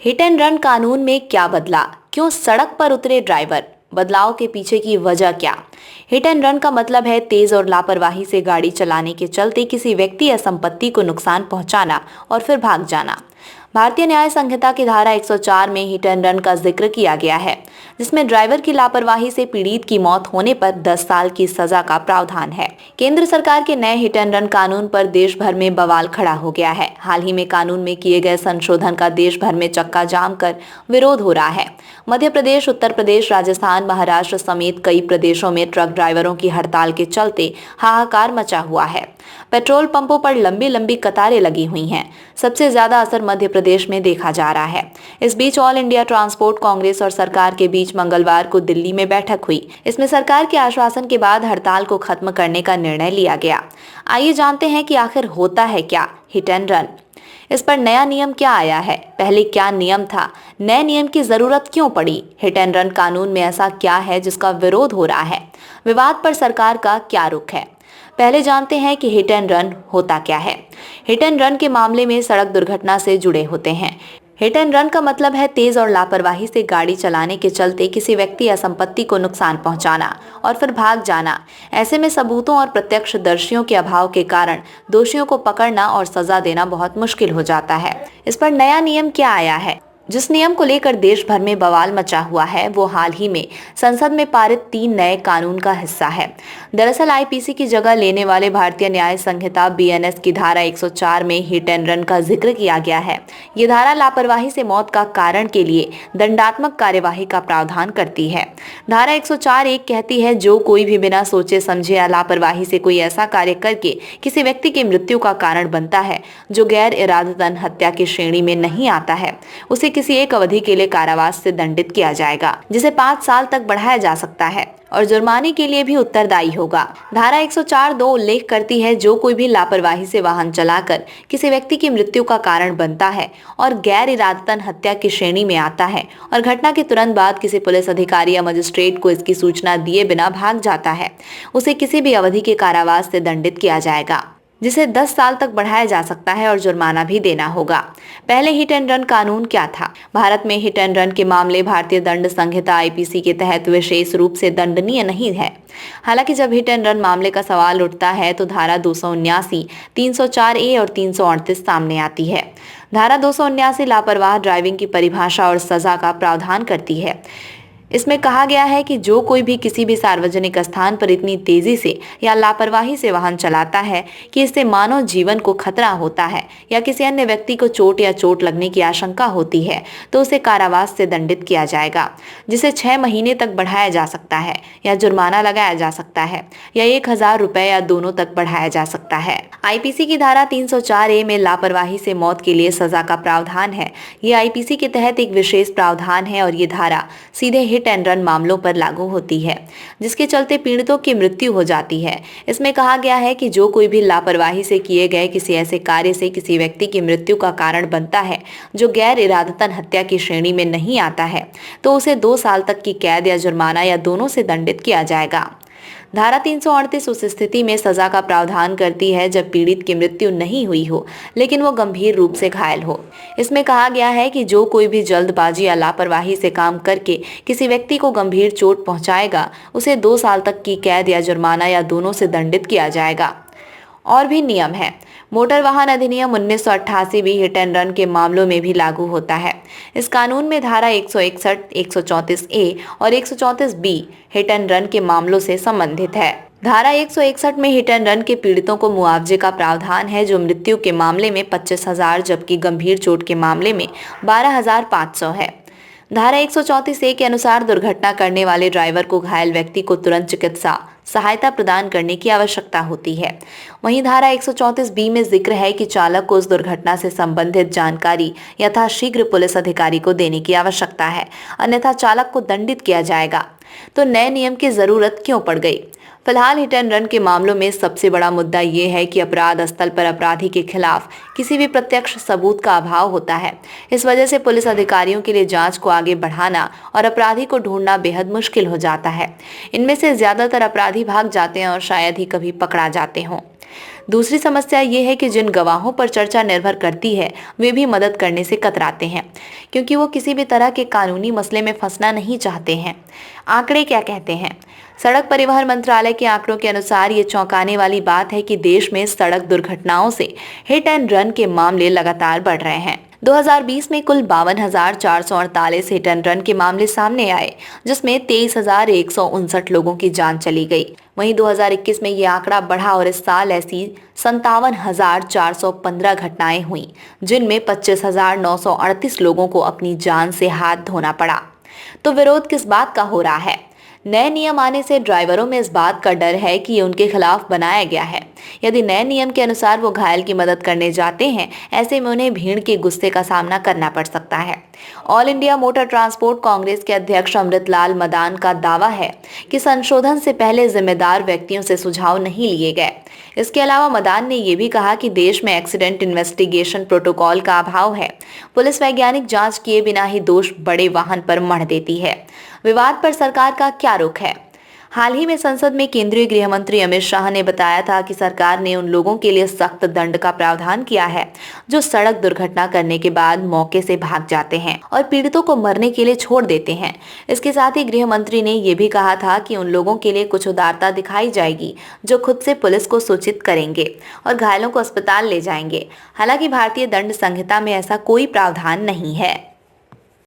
Hit and run कानून में क्या बदला? क्यों सड़क पर उतरे ड्राइवर? बदलाव के पीछे की वजह क्या? हिट एंड रन का मतलब है तेज और लापरवाही से गाड़ी चलाने के चलते किसी व्यक्ति या संपत्ति को नुकसान पहुंचाना और फिर भाग जाना। भारतीय न्याय संहिता की धारा 104 में हिट एंड रन का जिक्र किया गया है, जिसमें ड्राइवर की लापरवाही से पीड़ित की मौत होने पर 10 साल की सजा का प्रावधान है। केंद्र सरकार के नए हिट एंड रन कानून पर देश भर में बवाल खड़ा हो गया है। हाल ही में कानून में किए गए संशोधन का देश भर में चक्का जाम कर विरोध हो रहा है। मध्य प्रदेश, उत्तर प्रदेश, राजस्थान, महाराष्ट्र समेत कई प्रदेशों में ट्रक ड्राइवरों की हड़ताल के चलते हाहाकार मचा हुआ है। पेट्रोल पंपों पर लंबी लंबी कतारें लगी हुई हैं। सबसे ज्यादा असर मध्य प्रदेश में देखा जा रहा है। इस बीच ऑल इंडिया ट्रांसपोर्ट कांग्रेस और सरकार के बीच मंगलवार को दिल्ली में बैठक हुई। इसमें सरकार के आश्वासन के बाद हड़ताल को खत्म करने का निर्णय लिया गया। आइए जानते हैं कि आखिर होता है क्या हिट एंड रन। इस पर नया नियम क्या आया है? पहले क्या नियम था? नए नियम की जरूरत क्यों पड़ी? हिट एंड रन कानून में ऐसा क्या है जिसका विरोध हो रहा है? विवाद पर सरकार का क्या रुख है? पहले जानते हैं कि हिट एंड रन होता क्या है। हिट एंड रन के मामले में सड़क दुर्घटना से जुड़े होते हैं। हिट एंड रन का मतलब है तेज और लापरवाही से गाड़ी चलाने के चलते किसी व्यक्ति या संपत्ति को नुकसान पहुंचाना और फिर भाग जाना। ऐसे में सबूतों और प्रत्यक्षदर्शियों के अभाव के कारण दोषियों को पकड़ना और सजा देना बहुत मुश्किल हो जाता है। इस पर नया नियम क्या आया है? जिस नियम को लेकर देश भर में बवाल मचा हुआ है वो हाल ही में संसद में पारित 3 नए कानून का हिस्सा है। दरअसल आईपीसी की जगह लेने वाले भारतीय न्याय संहिता बीएनएस की धारा 104 में हिट एंड रन का जिक्र किया गया है। ये धारा लापरवाही से मौत का कारण के लिए दंडात्मक कार्यवाही का प्रावधान करती है। धारा 104 एक कहती है, जो कोई भी बिना सोचे समझे या लापरवाही से कोई ऐसा कार्य करके किसी व्यक्ति की मृत्यु का कारण बनता है जो गैर इरादतन हत्या की श्रेणी में नहीं आता है, उसे किसी एक अवधि के लिए कारावास से दंडित किया जाएगा, जिसे 5 साल तक बढ़ाया जा सकता है और जुर्माने के लिए भी उत्तरदायी होगा। धारा 104(2) उल्लेख करती है, जो कोई भी लापरवाही से वाहन चलाकर किसी व्यक्ति की मृत्यु का कारण बनता है और गैर इरादतन हत्या की श्रेणी में आता है और घटना के तुरंत बाद किसी पुलिस अधिकारी या मजिस्ट्रेट को इसकी सूचना दिए बिना भाग जाता है, उसे किसी भी अवधि के कारावास से दंडित किया जाएगा, जिसे 10 साल तक बढ़ाया जा सकता है और जुर्माना भी देना होगा। पहले हिट एंड रन कानून क्या था? भारत में हिट एंड रन के मामले भारतीय दंड संहिता आईपीसी के तहत विशेष रूप से दंडनीय नहीं है। हालांकि जब हिट एंड रन मामले का सवाल उठता है तो धारा 279, 304(a) और 338 सामने आती है। धारा 279 लापरवाह ड्राइविंग की परिभाषा और सजा का प्रावधान करती है। इसमें कहा गया है कि जो कोई भी किसी भी सार्वजनिक स्थान पर इतनी तेजी से या लापरवाही से वाहन चलाता है कि इससे मानव जीवन को खतरा होता है या किसी अन्य व्यक्ति को चोट या चोट लगने की आशंका होती है, तो उसे कारावास से दंडित किया जाएगा, जिसे 6 महीने तक बढ़ाया जा सकता है या जुर्माना लगाया जा सकता है या 1000 रुपए या दोनों तक बढ़ाया जा सकता है। आईपीसी की धारा 304(a) में लापरवाही से मौत के लिए सजा का प्रावधान है। ये आईपीसी के तहत एक विशेष प्रावधान है और ये धारा सीधे हिट एंड रन मामलों पर लागू होती है, जिसके चलते पीड़ितों की मृत्यु हो जाती है। इसमें कहा गया है कि जो कोई भी लापरवाही से किए गए किसी ऐसे कार्य से किसी व्यक्ति की मृत्यु का कारण बनता है जो गैर इरादतन हत्या की श्रेणी में नहीं आता है, तो उसे 2 साल तक की कैद या जुर्माना या दोनों से दंडित किया जाएगा। धारा 338 उस स्थिति में सजा का प्रावधान करती है जब पीड़ित की मृत्यु नहीं हुई हो लेकिन वो गंभीर रूप से घायल हो। इसमें कहा गया है कि जो कोई भी जल्दबाजी या लापरवाही से काम करके किसी व्यक्ति को गंभीर चोट पहुंचाएगा, उसे 2 साल तक की कैद या जुर्माना या दोनों से दंडित किया जाएगा। और भी नियम है। मोटर वाहन अधिनियम 1988 भी हिट एंड रन के मामलों में भी लागू होता है। इस कानून में धारा 161, 134(a) और 134(b) हिट एंड रन के मामलों से संबंधित है। धारा 161 में हिट एंड रन के पीड़ितों को मुआवजे का प्रावधान है, जो मृत्यु के मामले में 25,000 जबकि गंभीर चोट के मामले में 12,500 है। धारा 134(a) के अनुसार दुर्घटना करने वाले ड्राइवर को घायल व्यक्ति को तुरंत चिकित्सा सहायता प्रदान करने की आवश्यकता होती है। वहीं धारा 134(b) में जिक्र है कि चालक को उस दुर्घटना से संबंधित जानकारी यथाशीघ्र पुलिस अधिकारी को देने की आवश्यकता है, अन्यथा चालक को दंडित किया जाएगा। तो नए नियम की जरूरत क्यों पड़ गई? फिलहाल हिट एंड रन के मामलों में सबसे बड़ा मुद्दा ये है कि अपराध स्थल पर अपराधी के खिलाफ किसी भी प्रत्यक्ष सबूत का अभाव होता है। इस वजह से पुलिस अधिकारियों के लिए जांच को आगे बढ़ाना और अपराधी को ढूंढना बेहद मुश्किल हो जाता है। इनमें से ज्यादातर अपराधी भाग जाते हैं और शायद ही कभी पकड़ा जाते हों। दूसरी समस्या ये है कि जिन गवाहों पर चर्चा निर्भर करती है वे भी मदद करने से कतराते हैं, क्योंकि वो किसी भी तरह के कानूनी मसले में फंसना नहीं चाहते हैं। आंकड़े क्या कहते हैं? सड़क परिवहन मंत्रालय के आंकड़ों के अनुसार ये चौंकाने वाली बात है कि देश में सड़क दुर्घटनाओं से हिट एंड रन के मामले लगातार बढ़ रहे हैं। 2020 में कुल 52,448 हिट एंड रन के मामले सामने आए, जिसमें 23,159 लोगों की जान चली गई। वहीं 2021 में ये आंकड़ा बढ़ा और इस साल ऐसी 57,415 घटनाएं हुई, जिनमें 25,938 लोगों को अपनी जान से हाथ धोना पड़ा। तो विरोध किस बात का हो रहा है? नए नियम आने से ड्राइवरों में इस बात का डर है कि ये उनके खिलाफ बनाया गया है। यदि नए नियम के अनुसार वो घायल की मदद करने जाते हैं, ऐसे में उन्हें भीड़ के गुस्से का सामना करना पड़ सकता है। All India motor transport Congress के अध्यक्ष अमृतलाल मदान का दावा है कि संशोधन से पहले जिम्मेदार व्यक्तियों से सुझाव नहीं लिए गए। इसके अलावा मदान ने ये भी कहा कि देश में एक्सीडेंट इन्वेस्टिगेशन प्रोटोकॉल का अभाव है। पुलिस वैज्ञानिक जांच किए बिना ही दोष बड़े वाहन पर मढ़ देती है। विवाद पर सरकार का क्या रुख है? हाल ही में संसद में केंद्रीय गृह मंत्री अमित शाह ने बताया था कि सरकार ने उन लोगों के लिए सख्त दंड का प्रावधान किया है जो सड़क दुर्घटना करने के बाद मौके से भाग जाते हैं और पीड़ितों को मरने के लिए छोड़ देते हैं। इसके साथ ही गृह मंत्री ने यह भी कहा था कि उन लोगों के लिए कुछ उदारता दिखाई जाएगी जो खुद से पुलिस को सूचित करेंगे और घायलों को अस्पताल ले जाएंगे। हालांकि भारतीय दंड संहिता में ऐसा कोई प्रावधान नहीं है।